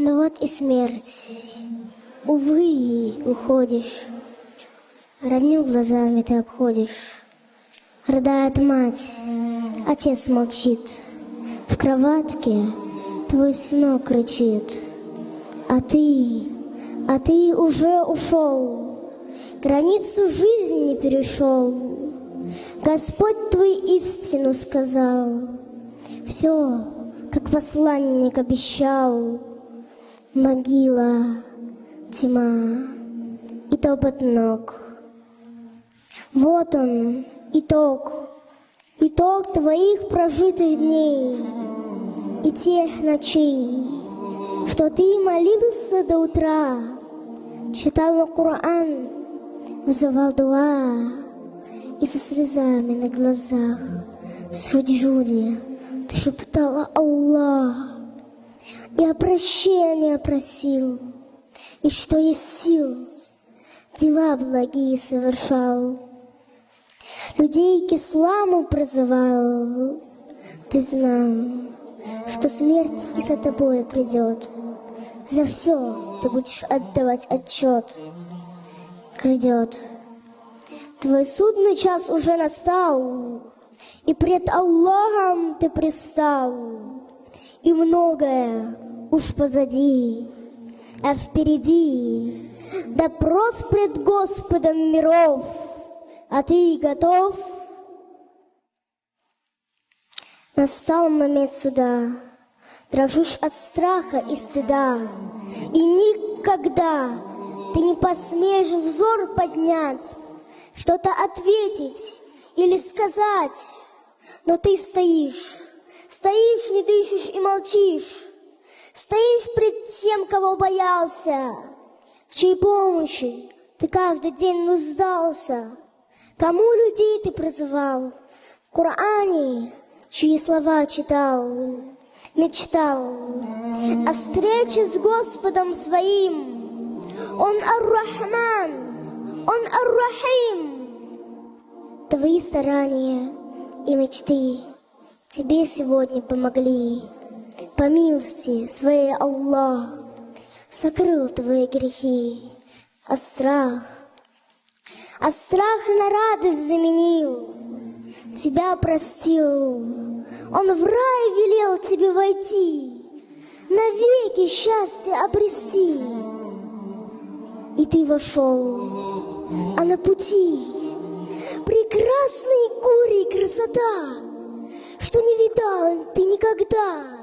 Но вот и смерть. Увы, уходишь. Родню глазами ты обходишь. Рыдает мать, отец молчит. В кроватке твой сынок кричит. А ты уже ушел, границу жизни перешел. Господь твой истину сказал, все, как посланник обещал. Могила, тьма и топот ног. Вот он, итог твоих прожитых дней и тех ночей, что ты молился до утра, читал Коран, вызывал дуа, и со слезами на глазах в суджуде ты шептала Аллах, и о прощении просил, и что есть сил, дела благие совершал. Людей к исламу призывал, ты знал, что смерть и за тобой придет. За все ты будешь отдавать отчет. Грядет. Твой судный час уже настал, и пред Аллахом ты пристал. И многое уж позади, а впереди допрос пред Господом миров. А ты готов? Настал момент суда, дрожишь от страха и стыда, и никогда ты не посмеешь взор поднять, что-то ответить или сказать, но ты стоишь, не дышишь и молчишь, стоишь пред тем, кого боялся, в чьей помощи ты каждый день нуждался, кому людей ты призывал, в Коране чьи слова читал, мечтал о встрече с Господом своим. Он Ар-Рахман, Он Ар-Рахим. Твои старания и мечты тебе сегодня помогли. По милости своей Аллах сокрыл твои грехи, а страх на радость заменил. Тебя простил, Он в рай велел тебе войти, навеки счастье обрести. И ты вошел, а на пути прекрасный горе и красота, что не видал ты никогда.